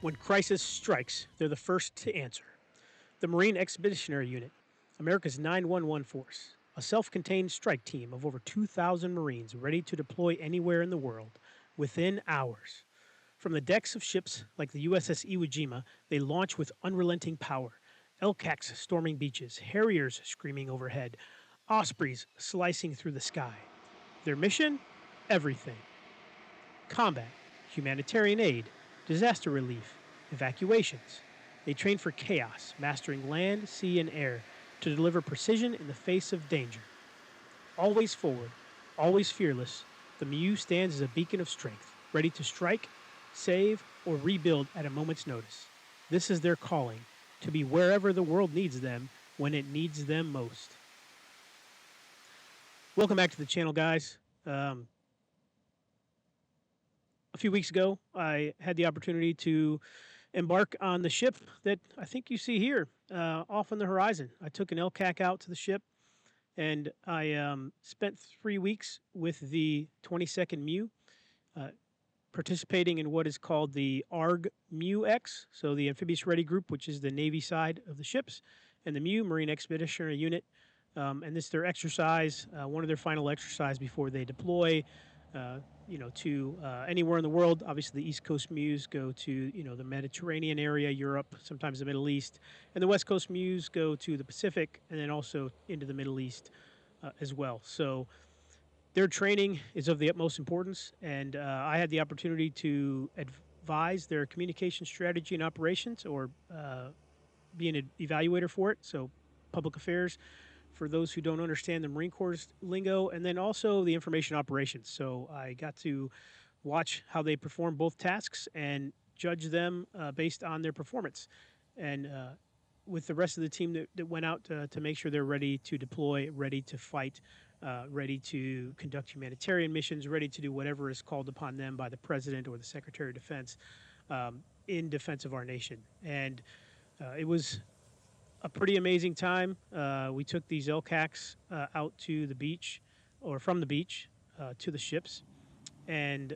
When crisis strikes, they're the first to answer. The Marine Expeditionary Unit, America's 911 force, a self contained strike team of over 2,000 Marines ready to deploy anywhere in the world within hours. From the decks of ships like the USS Iwo Jima, they launch with unrelenting power. LCACs storming beaches, Harriers screaming overhead, Ospreys slicing through the sky. Their mission? Everything: combat, humanitarian aid, disaster relief, evacuations. They train for chaos, mastering land, sea, and air to deliver precision in the face of danger. Always forward, always fearless, the MEU stands as a beacon of strength, ready to strike, save, or rebuild at a moment's notice. This is their calling, to be wherever the world needs them when it needs them most. Welcome back to the channel, guys. A few weeks ago, I had the opportunity to embark on the ship that I think you see here off on the horizon. I took an LCAC out to the ship, and I spent 3 weeks with the 22nd MEU, participating in what is called the ARG MEU X, so the Amphibious Ready Group, which is the Navy side of the ships, and the MEU, Marine Expeditionary Unit. And this is their exercise, one of their final exercise before they deploy, to anywhere in the world. Obviously, the East Coast MEUs go to, the Mediterranean area, Europe, sometimes the Middle East, and the West Coast MEUs go to the Pacific, and then also into the Middle East as well. So their training is of the utmost importance, and I had the opportunity to advise their communication strategy and operations, or be an evaluator for it. So public affairs, for those who don't understand the Marine Corps lingo, and then also the information operations. So I got to watch how they perform both tasks and judge them based on their performance. And with the rest of the team that went out to make sure they're ready to deploy, ready to fight, ready to conduct humanitarian missions, ready to do whatever is called upon them by the President or the Secretary of Defense in defense of our nation. And it was a pretty amazing time. We took these LCACs out to the beach, or from the beach to the ships, and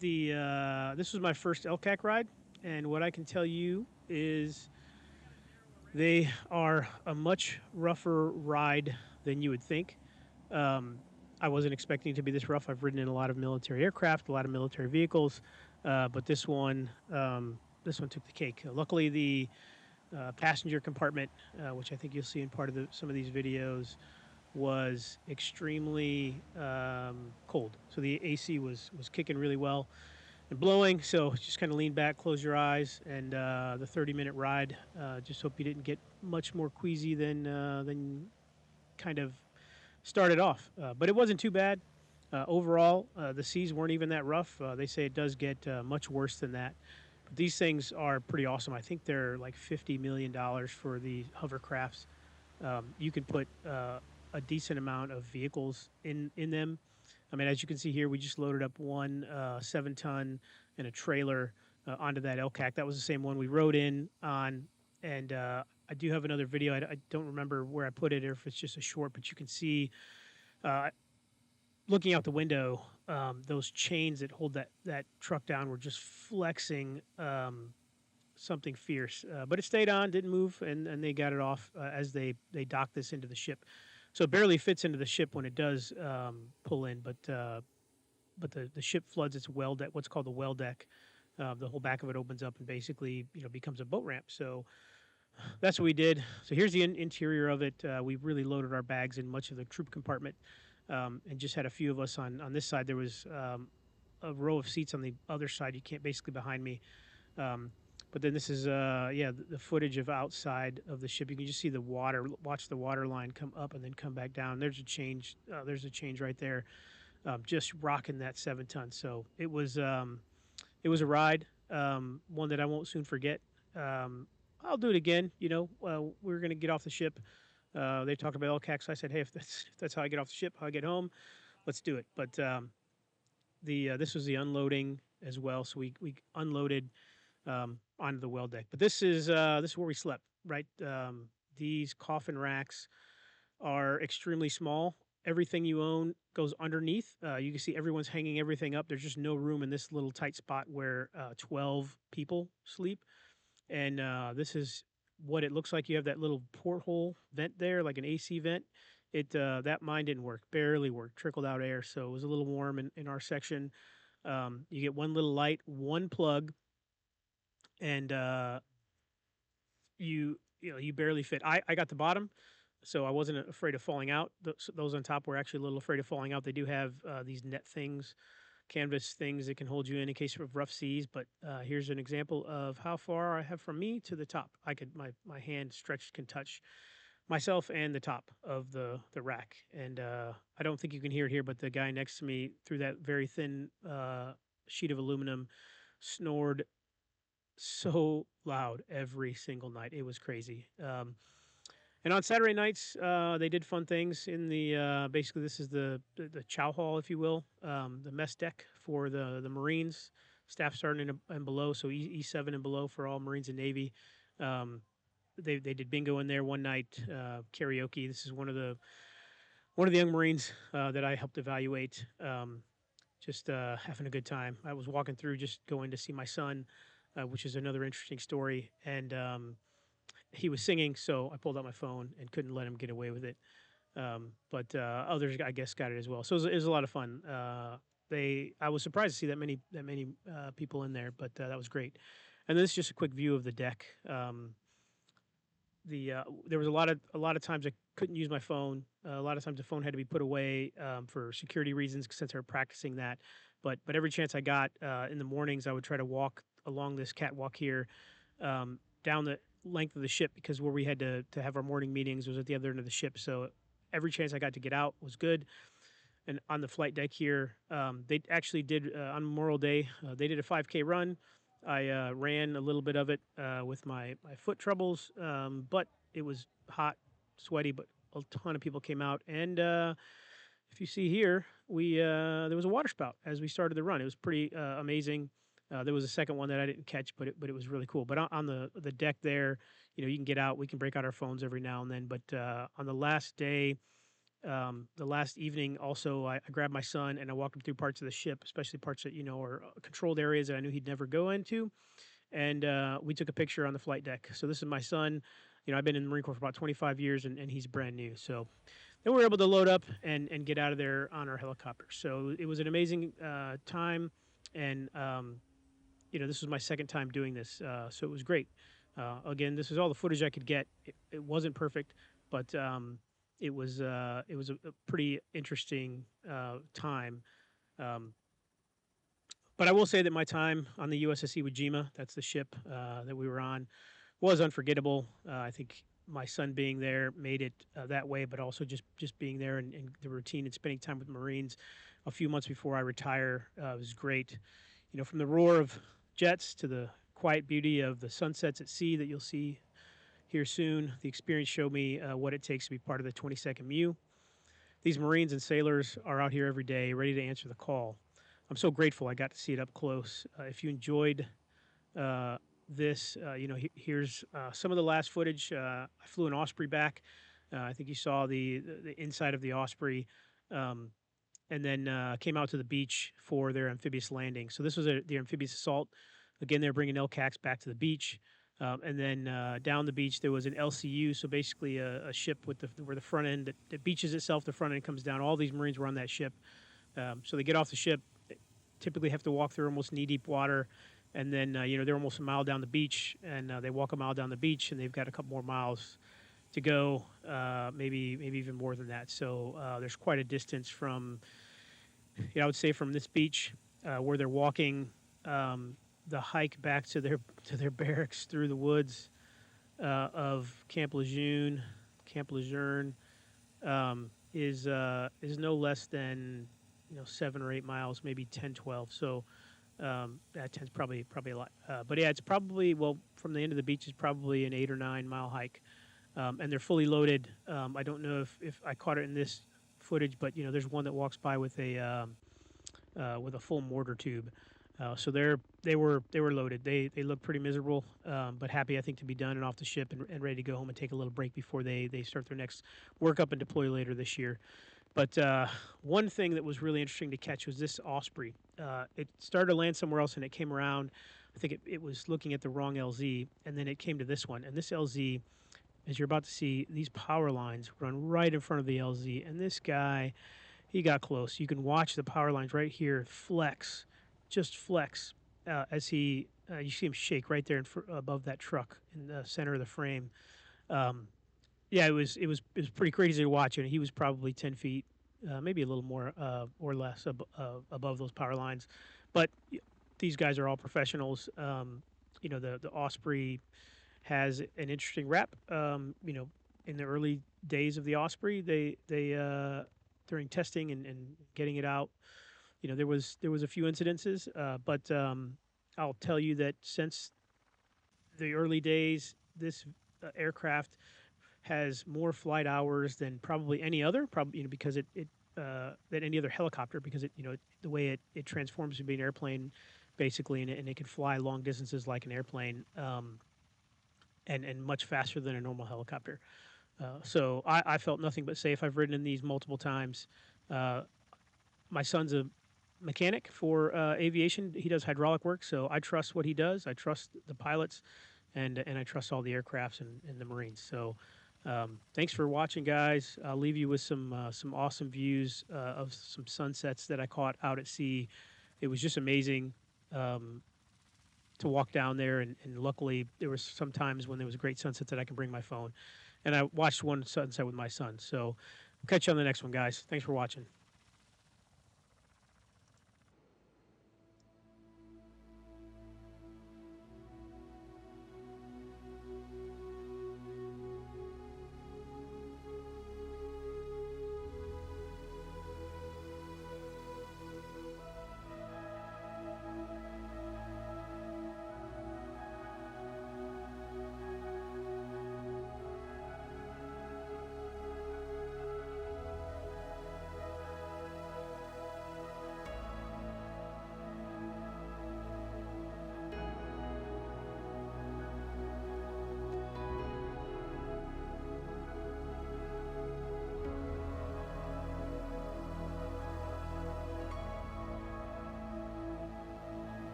this was my first LCAC ride. And what I can tell you is they are a much rougher ride than you would think. I wasn't expecting it to be this rough. I've ridden in a lot of military aircraft, a lot of military vehicles, but this one took the cake. Luckily, the passenger compartment, which I think you'll see in part of some of these videos, was extremely cold. So the AC was kicking really well and blowing. So just kind of lean back, close your eyes, and the 30-minute ride. Just hope you didn't get much more queasy than kind of started off. But it wasn't too bad. Overall, the seas weren't even that rough. They say it does get much worse than that. But these things are pretty awesome. I think they're like $50 million for the hovercrafts. You can put a decent amount of vehicles in them. I mean, as you can see here, we just loaded up one 7-ton and a trailer onto that LCAC. That was the same one we rode in on. And I do have another video. I don't remember where I put it or if it's just a short, but you can see looking out the window, those chains that hold that truck down were just flexing something fierce. But it stayed on, didn't move, and they got it off as they docked this into the ship. So it barely fits into the ship when it does pull in, but the ship floods its well deck, what's called the well deck. The whole back of it opens up and basically becomes a boat ramp. So that's what we did. So here's the interior of it. We really loaded our bags in much of the troop compartment, and just had a few of us on this side. There was a row of seats on the other side. You can't basically behind me. But then this is the footage of outside of the ship. You can just see the water. Watch the water line come up and then come back down. There's a change. There's a change right there. Just rocking that 7-ton. So it was a ride, one that I won't soon forget. I'll do it again. We're gonna get off the ship. They talked about LCAC, so I said, hey, if that's how I get off the ship, how I get home, let's do it. But this was the unloading as well. So we unloaded onto the well deck. But this is where we slept. Right, these coffin racks are extremely small, everything you own goes underneath. You can see everyone's hanging everything up. There's just no room in this little tight spot where 12 people sleep. And this is what it looks like. You have that little porthole vent there, like an AC vent. That mine didn't work, barely worked, trickled out air, so it was a little warm in our section. You get one little light, one plug, and you barely fit. I got the bottom, so I wasn't afraid of falling out. Those on top were actually a little afraid of falling out. They do have these net things, canvas things that can hold you in case of rough seas. But here's an example of how far I have from me to the top. My hand stretched can touch myself and the top of the rack. And I don't think you can hear it here, but the guy next to me through that very thin sheet of aluminum snored so loud every single night. It was crazy. And on Saturday nights, they did fun things in the basically this is the chow hall, if you will, the mess deck for the Marines, Staff Sergeant and below, so E7 and below for all Marines and Navy. They did bingo in there one night, karaoke. This is one of the young Marines that I helped evaluate. Just having a good time. I was walking through, just going to see my son, which is another interesting story, and he was singing, so I pulled out my phone and couldn't let him get away with it. But others, I guess, got it as well. So it was a lot of fun. I was surprised to see that many people in there, but that was great. And this is just a quick view of the deck. There was a lot of times I couldn't use my phone. A lot of times the phone had to be put away for security reasons since they were practicing that. But every chance I got in the mornings, I would try to walk along this catwalk here down the length of the ship, because where we had to have our morning meetings was at the other end of the ship. So every chance I got to get out was good. And on the flight deck here, they actually did on Memorial Day. They did a 5K run. I ran a little bit of it with my foot troubles, but it was hot, sweaty. But a ton of people came out, and if you see here, we there was a water spout as we started the run. It was pretty amazing. There was a second one that I didn't catch, but it was really cool. But on the deck there, you can get out. We can break out our phones every now and then. But on the last day, the last evening, also I grabbed my son and I walked him through parts of the ship, especially parts that are controlled areas that I knew he'd never go into, and we took a picture on the flight deck. So this is my son. I've been in the Marine Corps for about 25 years, and he's brand new. So then we were able to load up and get out of there on our helicopter. So it was an amazing time, and this was my second time doing this, so it was great. Again, this is all the footage I could get. It wasn't perfect, but it was a pretty interesting time. But I will say that my time on the USS Iwo Jima, that's the ship that we were on, was unforgettable. I think my son being there made it that way, but also just being there and the routine and spending time with Marines a few months before I retire was great. From the roar of jets to the quiet beauty of the sunsets at sea that you'll see here soon, the experience showed me what it takes to be part of the 22nd MEU. These Marines and sailors are out here every day, ready to answer the call. I'm so grateful I got to see it up close. If you enjoyed this, here's some of the last footage. I flew an Osprey back. I think you saw the inside of the Osprey. And then came out to the beach for their amphibious landing. So this was the amphibious assault. Again, they're bringing LCACs back to the beach. And then down the beach, there was an LCU, so basically a ship with where the front end, that beaches itself, the front end comes down. All these Marines were on that ship. So they get off the ship, typically have to walk through almost knee-deep water. And then, they're almost a mile down the beach, and they walk a mile down the beach, and they've got a couple more miles to go, maybe even more than that. So there's quite a distance from, I would say from this beach where they're walking, the hike back to their barracks through the woods of Camp Lejeune, is no less than 7 or 8 miles, maybe 10, 12. So that 10's probably a lot. But yeah, it's probably from the end of the beach is probably an 8 or 9 mile hike. And they're fully loaded. I don't know if I caught it in this footage, but there's one that walks by with a full mortar tube. So they were loaded. They look pretty miserable, but happy I think to be done and off the ship and ready to go home and take a little break before they start their next workup and deploy later this year. But one thing that was really interesting to catch was this osprey. It started to land somewhere else and it came around. I think it was looking at the wrong LZ, and then it came to this one. And this LZ, as you're about to see, these power lines run right in front of the LZ. And this guy, he got close. You can watch the power lines right here flex, just flex, as you see him shake right there above that truck in the center of the frame. Um, yeah, it was pretty crazy to watch, and he was probably 10 feet, maybe a little more or less above those power lines. But these guys are all professionals. The Osprey has an interesting rep. In the early days of the Osprey, they during testing and getting it out, there was a few incidences, but I'll tell you that since the early days, this aircraft has more flight hours than probably any other, probably because it than any other helicopter, because the way it transforms to be an airplane, basically, and it can fly long distances like an airplane, and much faster than a normal helicopter. So I felt nothing but safe. I've ridden in these multiple times. Uh, my son's a mechanic for aviation. He does hydraulic work, so I trust what he does. I trust the pilots, and I trust all the aircrafts and the Marines. So, thanks for watching, guys. I'll leave you with some awesome views of some sunsets that I caught out at sea. It was just amazing to walk down there, and luckily there was some times when there was a great sunset that I can bring my phone, and I watched one sunset with my son. So, we'll catch you on the next one, guys. Thanks for watching.